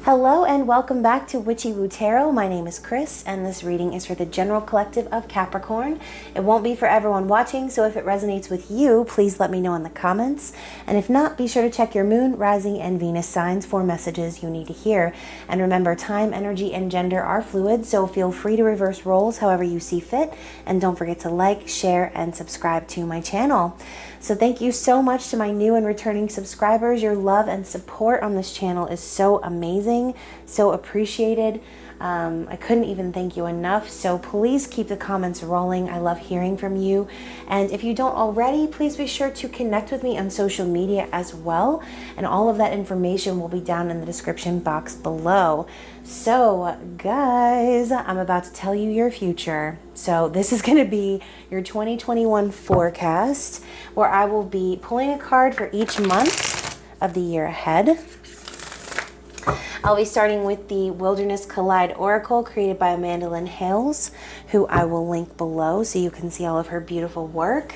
Hello and welcome back to Witchy-Woo Tarot. My name is Chris and this reading is for the general collective of Capricorn. It won't be for everyone watching, so if it resonates with you, please let me know in the comments. And if not, be sure to check your moon, rising, and Venus signs for messages you need to hear. And remember, time, energy, and gender are fluid, so feel free to reverse roles however you see fit. And don't forget to like, share, and subscribe to my channel. So thank you so much to my new and returning subscribers. Your love and support on this channel is so amazing, so appreciated. I couldn't even thank you enough. So please keep the comments rolling. I love hearing from you. And if you don't already, please be sure to connect with me on social media as well. And all of that information will be down in the description box below. So guys, I'm about to tell you your future. So this is going to be your 2021 forecast, where I will be pulling a card for each month of the year ahead. I'll be starting with the Wilderness Collide Oracle created by Amanda Lynn Hales, who I will link below so you can see all of her beautiful work.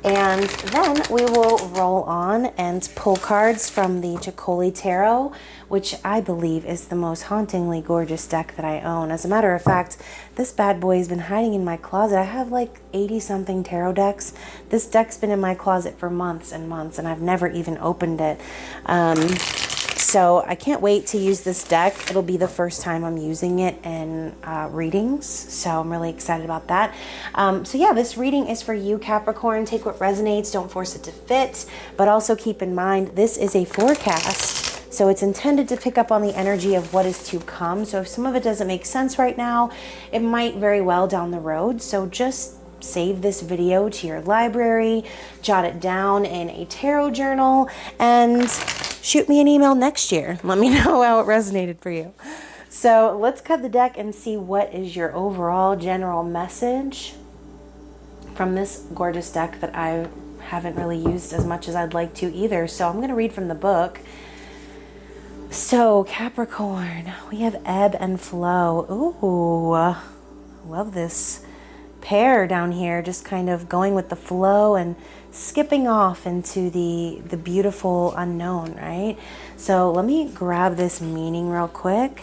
And then we will roll on and pull cards from the Chicoli Tarot, which I believe is the most hauntingly gorgeous deck that I own. As a matter of fact, this bad boy has been hiding in my closet. I have like 80-something tarot decks. This deck's been in my closet for months and months, and I've never even opened it. So I can't wait to use this deck. It'll be the first time I'm using it in readings, so I'm really excited about that. So yeah, this reading is for you, Capricorn. Take what resonates, don't force it to fit, but also keep in mind this is a forecast, so it's intended to pick up on the energy of what is to come. So if some of it doesn't make sense right now, it might very well down the road. So just save this video to your library, jot it down in a tarot journal, and shoot me an email next year. Let me know how it resonated for you. So let's cut the deck and see what is your overall general message from this gorgeous deck that I haven't really used as much as I'd like to either. So I'm going to read from the book. So Capricorn, we have ebb and flow. Ooh, love this pair down here, just kind of going with the flow and skipping off into the beautiful unknown, right? So let me grab this meaning real quick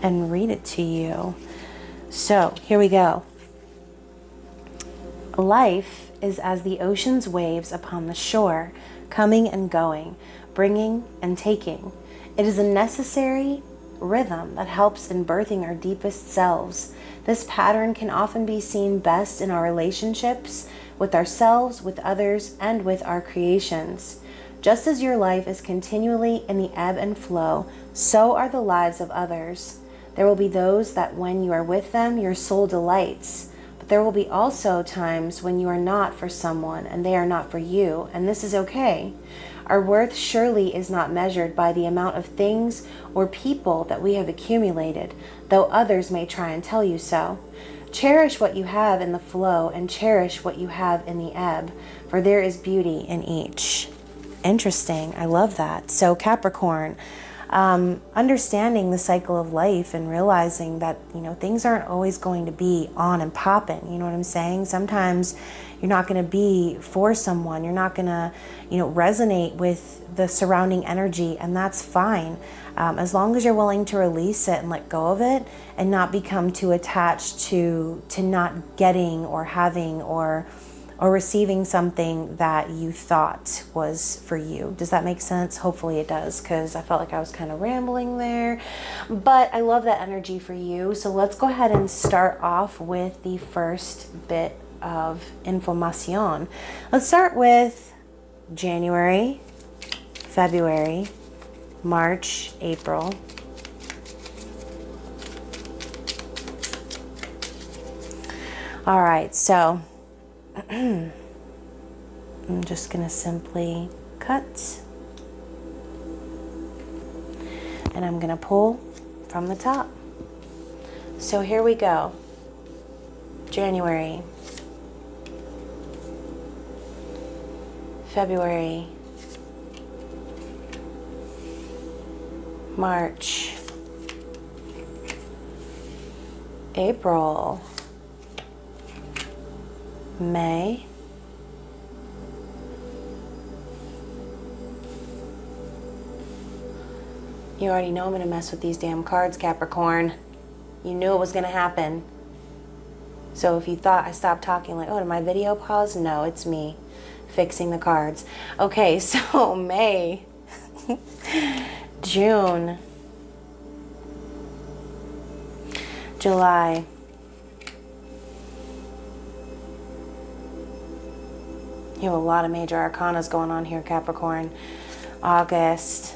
and read it to you. So here we go. Life is as the ocean's waves upon the shore, coming and going, bringing and taking. It is a necessary rhythm that helps in birthing our deepest selves. This pattern can often be seen best in our relationships with ourselves, with others, and with our creations. Just as your life is continually in the ebb and flow, so are the lives of others. There will be those that when you are with them, your soul delights. But there will be also times when you are not for someone and they are not for you, and this is okay. Our worth surely is not measured by the amount of things or people that we have accumulated, though others may try and tell you so. Cherish what you have in the flow and cherish what you have in the ebb, for there is beauty in each. Interesting. I love that. So Capricorn, understanding the cycle of life and realizing that, things aren't always going to be on and popping. You know what I'm saying? Sometimes you're not going to be for someone. You're not going to, resonate with the surrounding energy, and that's fine. As long as you're willing to release it and let go of it and not become too attached to not getting or having or receiving something that you thought was for you. Does that make sense? Hopefully it does, because I felt like I was kind of rambling there. But I love that energy for you. So let's go ahead and start off with the first bit of information. Let's start with January, February, March, April. All right, so I'm just going to simply cut, and I'm going to pull from the top. So here we go. January, February, March, April, May, You already know I'm going to mess with these damn cards, Capricorn. You knew it was going to happen. So if you thought I stopped talking, like, oh, did my video pause? No, it's me fixing the cards. Okay, so May, June, July, you have a lot of major arcanas going on here, Capricorn. August,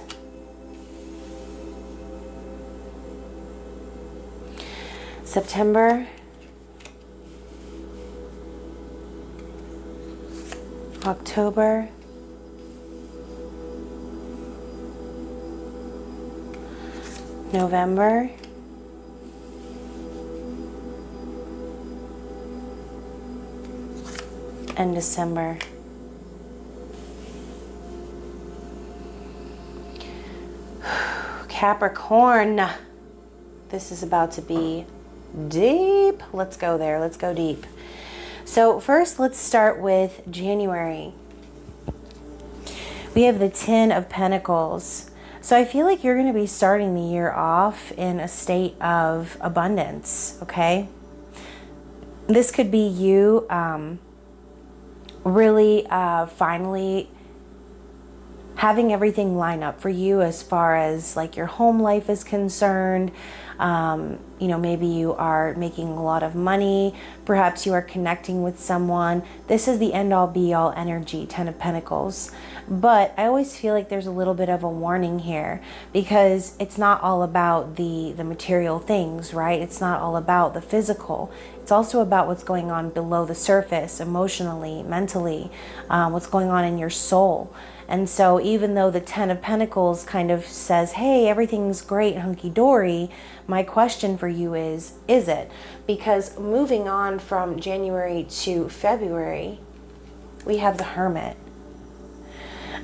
September, October, November, and December. Capricorn, this is about to be deep. Let's go there. Let's go deep. So first, let's start with January. We have the Ten of Pentacles. So I feel like you're going to be starting the year off in a state of abundance, okay? This could be you really finally having everything line up for you as far as like your home life is concerned. You know, maybe you are making a lot of money. Perhaps you are connecting with someone. This is the end all be all energy, Ten of Pentacles. But I always feel like there's a little bit of a warning here because it's not all about the material things, right? It's not all about the physical. It's also about what's going on below the surface, emotionally, mentally, what's going on in your soul. And so even though the Ten of Pentacles kind of says, hey, everything's great, hunky-dory, my question for you is it? Because moving on from January to February, we have the Hermit.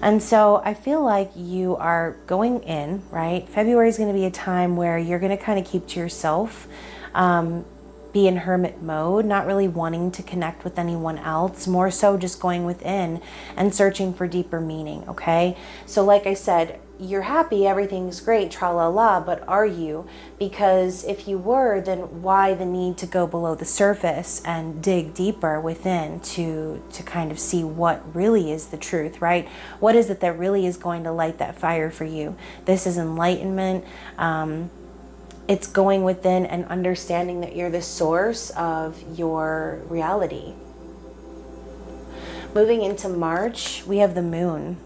And so I feel like you are going in, right? February is going to be a time where you're going to kind of keep to yourself, be in hermit mode, not really wanting to connect with anyone else, more so just going within and searching for deeper meaning, okay? So like I said, you're happy, everything's great, tra-la-la, but are you? Because if you were, then why the need to go below the surface and dig deeper within to kind of see what really is the truth, right? What is it that really is going to light that fire for you? This is enlightenment. It's going within and understanding that you're the source of your reality. Moving into March, we have the Moon.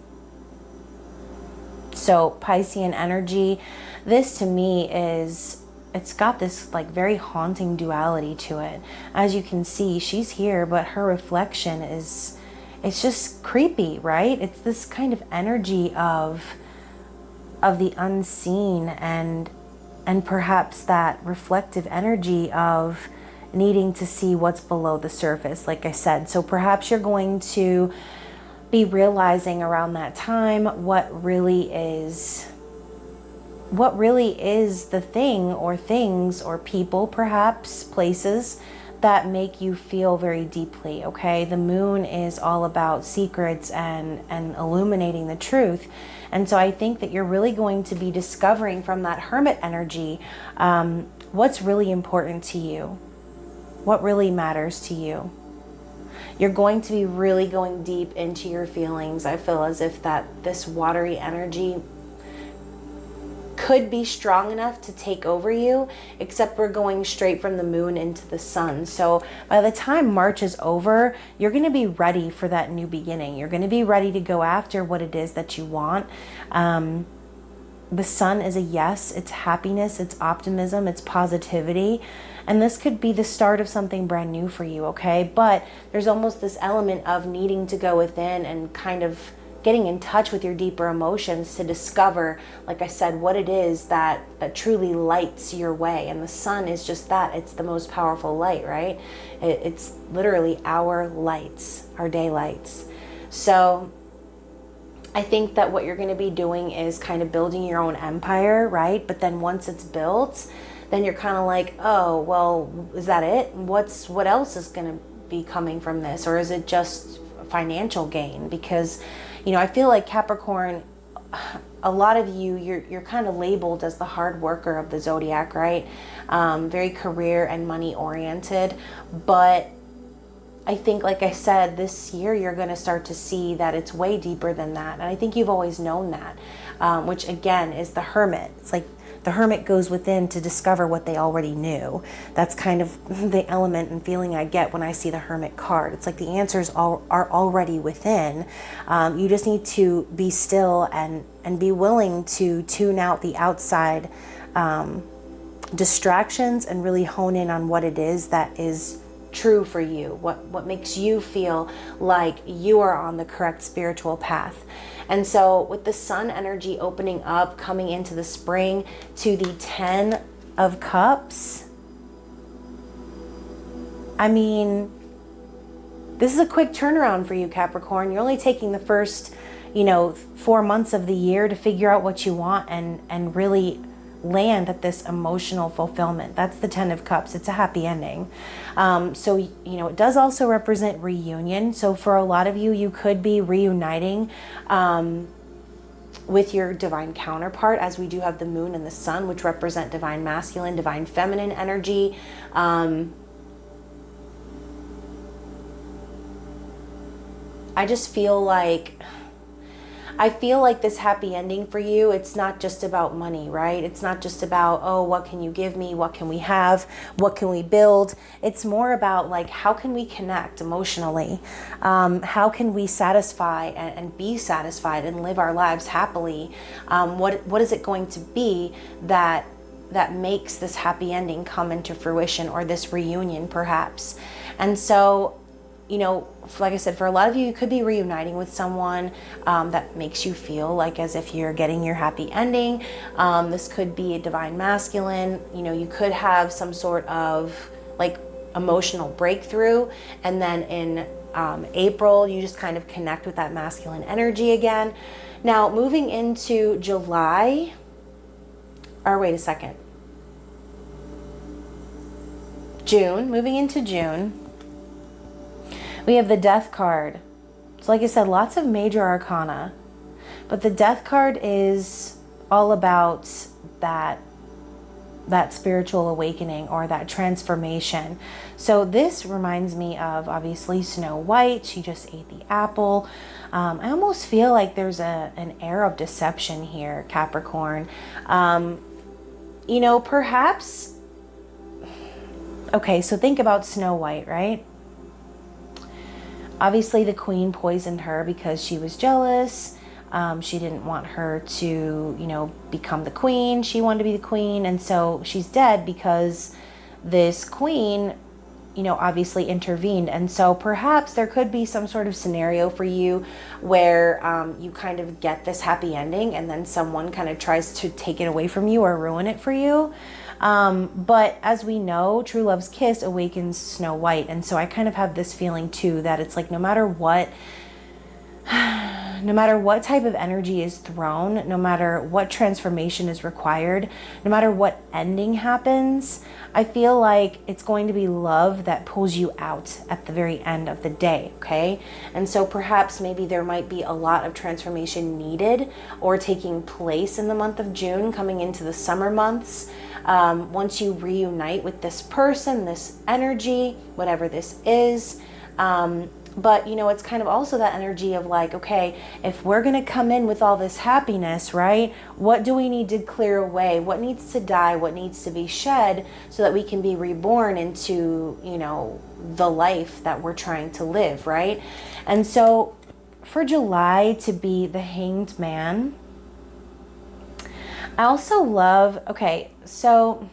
So Piscean energy, this to me is, it's got this like very haunting duality to it. As you can see, she's here, but her reflection is, it's just creepy, right? It's this kind of energy of the unseen and perhaps that reflective energy of needing to see what's below the surface, like I said. So perhaps you're going to be realizing around that time what really is the thing or things or people, perhaps places that make you feel very deeply, okay? The Moon is all about secrets and illuminating the truth. And so I think that you're really going to be discovering from that Hermit energy what's really important to you, what really matters to you. You're going to be really going deep into your feelings. I feel as if that this watery energy could be strong enough to take over you, except we're going straight from the Moon into the Sun. So by the time March is over, you're going to be ready for that new beginning. You're going to be ready to go after what it is that you want. The Sun is a yes. It's happiness, it's optimism, it's positivity. And this could be the start of something brand new for you, okay? But there's almost this element of needing to go within and kind of getting in touch with your deeper emotions to discover, like I said, what it is that truly lights your way. And the Sun is just that. It's the most powerful light, right? It's literally our lights, our daylights. So I think that what you're going to be doing is kind of building your own empire, right? But then once it's built, then you're kind of like, oh, well, is that it? What else is going to be coming from this? Or is it just financial gain? Because, you know, I feel like Capricorn, a lot of you, you're kind of labeled as the hard worker of the zodiac, right? Very career and money oriented. But I think, like I said, this year you're going to start to see that it's way deeper than that. And I think you've always known that, which again is the Hermit. It's like the Hermit goes within to discover what they already knew. That's kind of the element and feeling I get when I see the Hermit card. It's like the answers are already within. You just need to be still and be willing to tune out the outside distractions and really hone in on what it is that is true for you, what makes you feel like you are on the correct spiritual path. And so with the Sun energy opening up, coming into the spring, to the 10 of Cups, I mean, this is a quick turnaround for you, Capricorn. You're only taking the first, 4 months of the year to figure out what you want and really land at this emotional fulfillment. That's the 10 of Cups. It's a happy ending. So, it does also represent reunion. So for a lot of you, you could be reuniting with your divine counterpart, as we do have the Moon and the Sun, which represent divine masculine, divine feminine energy. I just feel like this happy ending for you, it's not just about money, right? It's not just about, oh, what can you give me? What can we have? What can we build? It's more about like, how can we connect emotionally? How can we satisfy and be satisfied and live our lives happily? What is it going to be that makes this happy ending come into fruition, or this reunion perhaps? And so, like I said, for a lot of you, you could be reuniting with someone that makes you feel like as if you're getting your happy ending. This could be a divine masculine. You could have some sort of like emotional breakthrough. And then in April, you just kind of connect with that masculine energy again. Now, moving into July, or wait a second. Moving into June. We have the Death card. So like I said, lots of major arcana. But the Death card is all about that spiritual awakening or that transformation. So this reminds me of, obviously, Snow White. She just ate the apple. I almost feel like there's an air of deception here, Capricorn. Perhaps... Okay, so think about Snow White, right? Obviously, the queen poisoned her because she was jealous. She didn't want her to, become the queen. She wanted to be the queen. And so she's dead because this queen, obviously intervened. And so perhaps there could be some sort of scenario for you where you kind of get this happy ending and then someone kind of tries to take it away from you or ruin it for you. But as we know, true love's kiss awakens Snow White. And so I kind of have this feeling too, that it's like no matter what type of energy is thrown, no matter what transformation is required, no matter what ending happens, I feel like it's going to be love that pulls you out at the very end of the day, okay? And so perhaps maybe there might be a lot of transformation needed or taking place in the month of June, coming into the summer months. Once you reunite with this person, this energy, whatever this is. But, it's kind of also that energy of like, okay, if we're going to come in with all this happiness, right? What do we need to clear away? What needs to die? What needs to be shed so that we can be reborn into, the life that we're trying to live, right? And so for July to be the Hanged Man, I also love, okay, so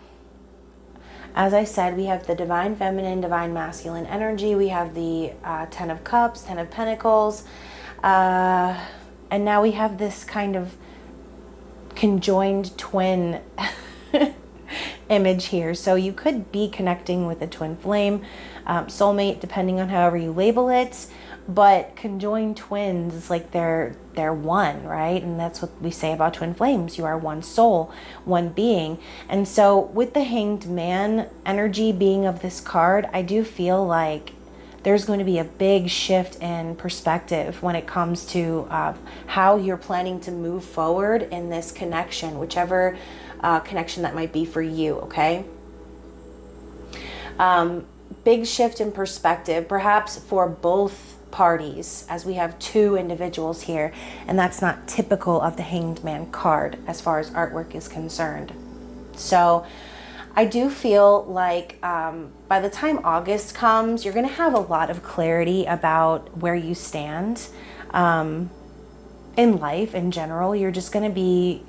as I said, we have the divine feminine, divine masculine energy. We have the 10 of Cups, 10 of Pentacles. And now we have this kind of conjoined twin image here. So you could be connecting with a twin flame, soulmate, depending on however you label it. But conjoined twins is like they're one, right? And that's what we say about twin flames. You are one soul, one being. And so with the Hanged Man energy being of this card, I do feel like there's going to be a big shift in perspective when it comes to how you're planning to move forward in this connection, whichever connection that might be for you, okay? Big shift in perspective, perhaps for both parties, as we have two individuals here, and that's not typical of the Hanged Man card as far as artwork is concerned. So I do feel like by the time August comes, you're going to have a lot of clarity about where you stand in life in general. You're just going to be,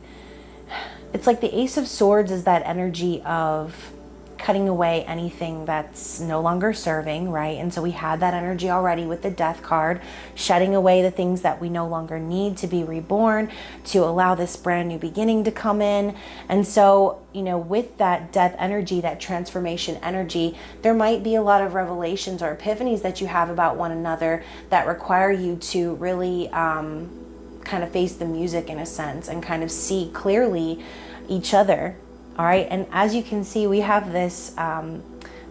it's like the Ace of Swords is that energy of cutting away anything that's no longer serving, right? And so we had that energy already with the Death card, shedding away the things that we no longer need to be reborn, to allow this brand new beginning to come in. And so, you know, with that death energy, that transformation energy, there might be a lot of revelations or epiphanies that you have about one another that require you to really kind of face the music in a sense and kind of see clearly each other. All right, and as you can see, we have this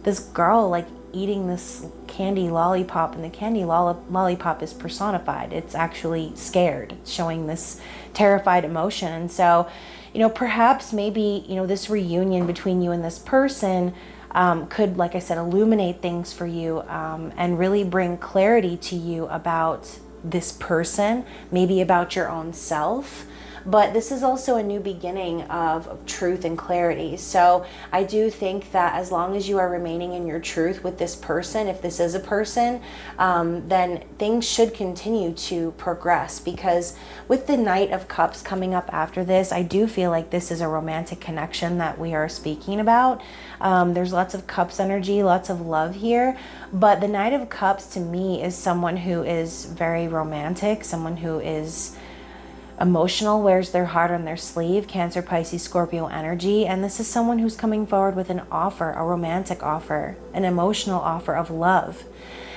this girl like eating this candy lollipop, and the candy lollipop is personified. It's actually scared, it's showing this terrified emotion. And so, you know, perhaps maybe, you know, this reunion between you and this person could, like I said, illuminate things for you and really bring clarity to you about this person, maybe about your own self. But this is also a new beginning of truth and clarity. So I do think that as long as you are remaining in your truth with this person, if this is a person, then things should continue to progress. Because with the Knight of Cups coming up after this, I do feel like this is a romantic connection that we are speaking about. There's lots of Cups energy, lots of love here. But the Knight of Cups to me is someone who is very romantic, someone who is emotional, wears their heart on their sleeve, Cancer, Pisces, Scorpio energy. And this is someone who's coming forward with an offer, a romantic offer, an emotional offer of love.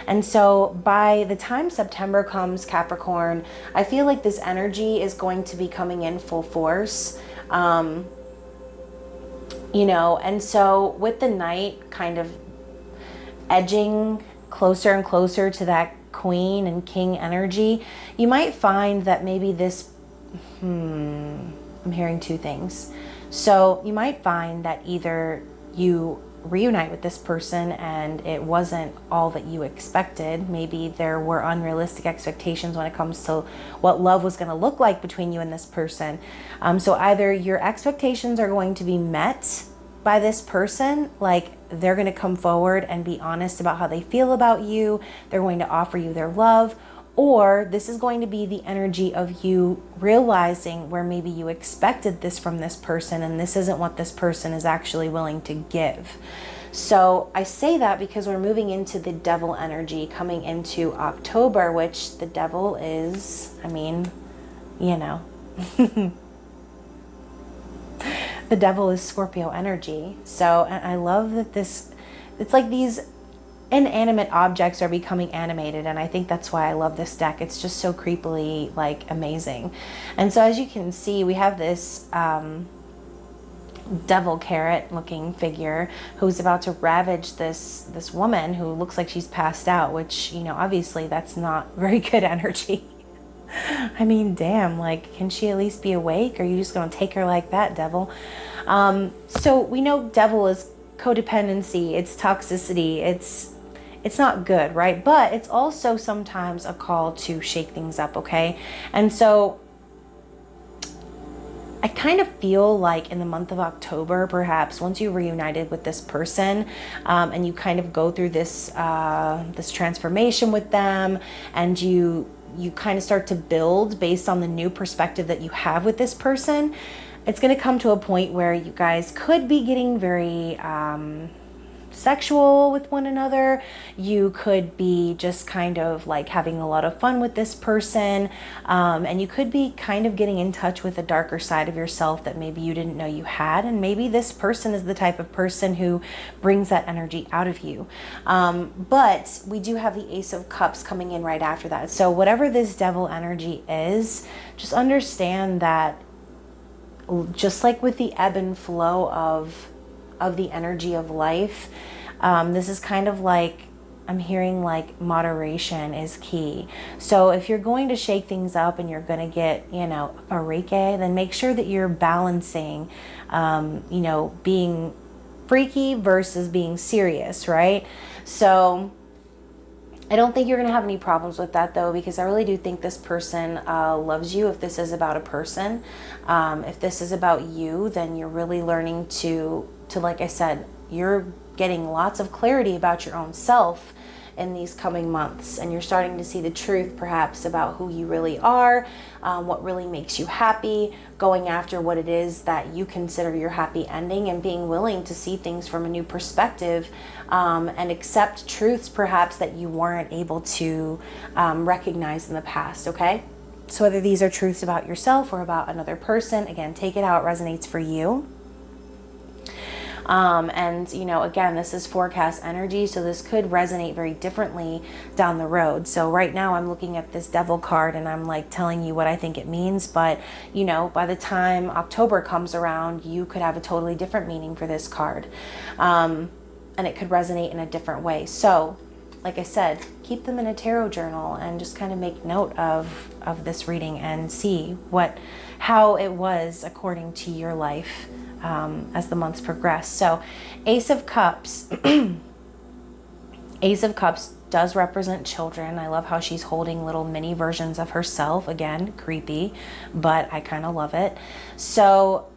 And so by the time September comes, Capricorn, I feel like this energy is going to be coming in full force. You know, and so with the Knight kind of edging closer and closer to that Queen and King energy, you might find that maybe this I'm hearing two things. So you might find that either you reunite with this person and it wasn't all that you expected. Maybe there were unrealistic expectations when it comes to what love was going to look like between you and this person. So either your expectations are going to be met by this person, like they're going to come forward and be honest about how they feel about you. They're going to offer you their love. Or this is going to be the energy of you realizing where maybe you expected this from this person and this isn't what this person is actually willing to give. So I say that because we're moving into the Devil energy coming into October, which the Devil is, I mean, you know, the Devil is Scorpio energy. So and I love that this, it's like these inanimate objects are becoming animated, and I think that's why I love this deck. It's just so creepily like amazing. And so as you can see, we have this devil carrot looking figure who's about to ravage this woman who looks like she's passed out, which, you know, obviously that's not very good energy. I mean, damn, like, can she at least be awake? Or are you just gonna take her like that, devil? So we know devil is codependency, it's toxicity, it's not good, right? But it's also sometimes a call to shake things up, okay? And so I kind of feel like in the month of October, perhaps once you reunited with this person and you kind of go through this this transformation with them, and you kind of start to build based on the new perspective that you have with this person, it's going to come to a point where you guys could be getting very sexual with one another. You could be just kind of like having a lot of fun with this person, and you could be kind of getting in touch with a darker side of yourself that maybe you didn't know you had. And maybe this person is the type of person who brings that energy out of you. But we do have the Ace of Cups coming in right after that. So whatever this devil energy is, just understand that just like with the ebb and flow of the energy of life, this is kind of like I'm hearing like moderation is key. So if you're going to shake things up and you're going to get, you know, a reiki, then make sure that you're balancing, you know, being freaky versus being serious, right? So I don't think you're going to have any problems with that, though, because I really do think this person loves you. If this is about a person, if this is about you, then you're really learning to like I said, you're getting lots of clarity about your own self in these coming months, and you're starting to see the truth perhaps about who you really are, what really makes you happy, going after what it is that you consider your happy ending, and being willing to see things from a new perspective, and accept truths perhaps that you weren't able to recognize in the past, okay? So whether these are truths about yourself or about another person, again, take it how it resonates for you. And, you know, again, this is forecast energy, so this could resonate very differently down the road. So right now I'm looking at this Devil card and I'm like telling you what I think it means. But, you know, by the time October comes around, you could have a totally different meaning for this card. And it could resonate in a different way. So, like I said, keep them in a tarot journal and just kind of make note of this reading and see how it was according to your life. As the months progress. So Ace of Cups. Ace of Cups does represent children. I love how she's holding little mini versions of herself. Again, creepy, but I kind of love it. So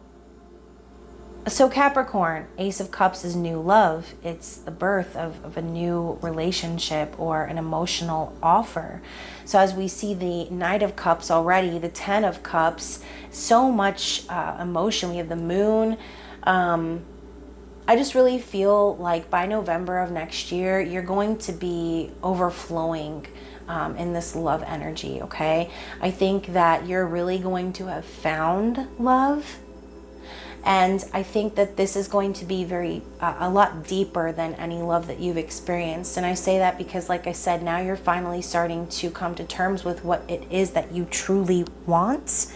Capricorn, Ace of Cups is new love. It's the birth of a new relationship or an emotional offer. So as we see the Knight of Cups already, the Ten of Cups, so much emotion. We have the Moon. I just really feel like by November of next year, you're going to be overflowing in this love energy, okay? I think that you're really going to have found love. And I think that this is going to be a lot deeper than any love that you've experienced. And I say that because, like I said, now you're finally starting to come to terms with what it is that you truly want.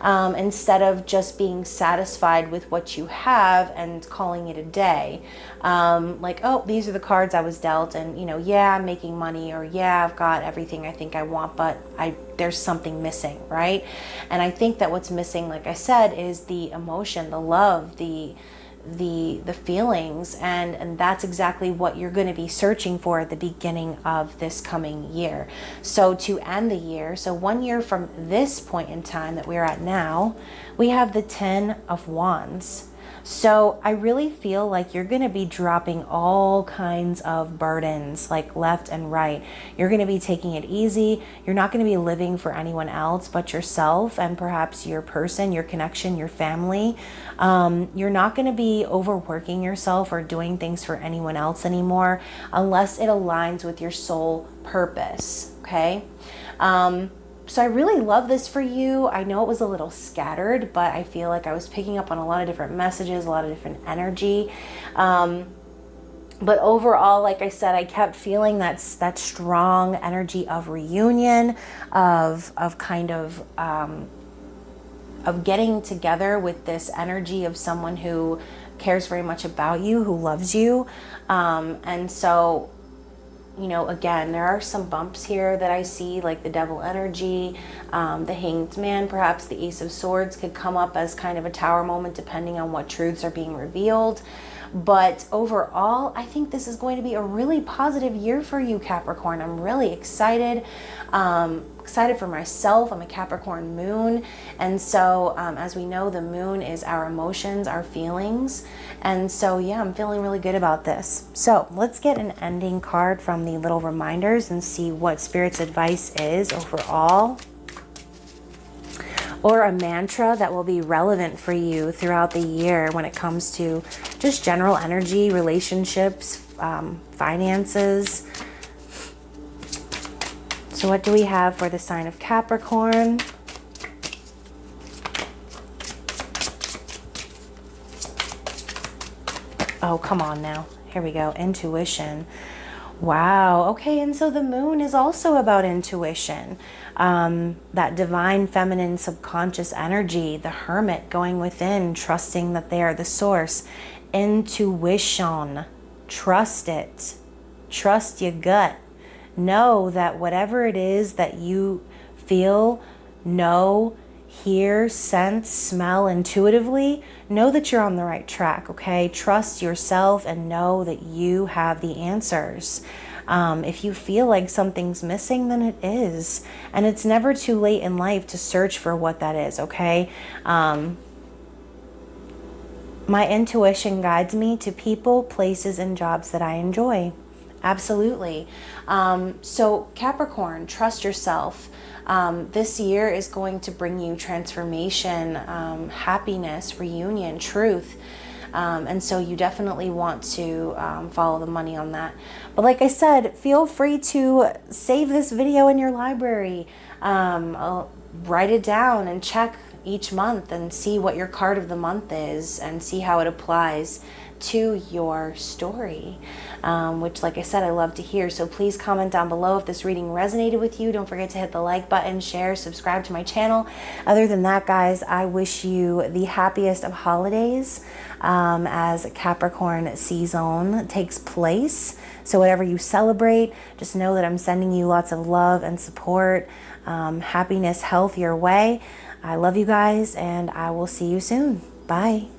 Instead of just being satisfied with what you have and calling it a day. Like, oh, these are the cards I was dealt, and, you know, yeah, I'm making money, or yeah, I've got everything I think I want, but there's something missing, right? And I think that what's missing, like I said, is the emotion, the love, the feelings, and that's exactly what you're going to be searching for at the beginning of this coming year. So to end the year, so 1 year from this point in time that we're at now, we have the Ten of Wands. So I really feel like you're going to be dropping all kinds of burdens, like left and right. You're going to be taking it easy. You're not going to be living for anyone else but yourself and perhaps your person, your connection, your family. You're not going to be overworking yourself or doing things for anyone else anymore unless it aligns with your soul purpose, okay? So I really love this for you. I know it was a little scattered, but I feel like I was picking up on a lot of different messages, a lot of different energy. But overall, like I said, I kept feeling that strong energy of reunion, of getting together with this energy of someone who cares very much about you, who loves you. And so, you know, again, there are some bumps here that I see, like the Devil energy, the Hanged Man, perhaps the Ace of Swords could come up as kind of a tower moment depending on what truths are being revealed. But overall, I think this is going to be a really positive year for you, Capricorn. I'm really excited. Excited for myself. I'm a Capricorn moon. And so as we know, the moon is our emotions, our feelings. And so, yeah, I'm feeling really good about this. So let's get an ending card from the little reminders and see what Spirit's advice is overall. Or a mantra that will be relevant for you throughout the year when it comes to just general energy, relationships, finances. So what do we have for the sign of Capricorn? Oh, come on now. Here we go. Intuition. Wow. Okay. And so the moon is also about intuition. That divine feminine subconscious energy, the hermit going within, trusting that they are the source. Intuition. Trust it. Trust your gut. Know that whatever it is that you feel, know, hear, sense, smell intuitively, know that you're on the right track, okay? Trust yourself and know that you have the answers. If you feel like something's missing, then it is. And it's never too late in life to search for what that is, okay? My intuition guides me to people, places, and jobs that I enjoy. Absolutely. So Capricorn, trust yourself. This year is going to bring you transformation, happiness, reunion, truth. And so you definitely want to follow the money on that. But like I said, feel free to save this video in your library. Write it down and check each month and see what your card of the month is and see how it applies to your story, which, like I said, I love to hear. So please comment down below if this reading resonated with you. Don't forget to hit the like button, share, subscribe to my channel. Other than that, guys, I wish you the happiest of holidays as Capricorn season takes place. So whatever you celebrate, just know that I'm sending you lots of love and support, happiness, health your way. I love you guys, and I will see you soon. Bye.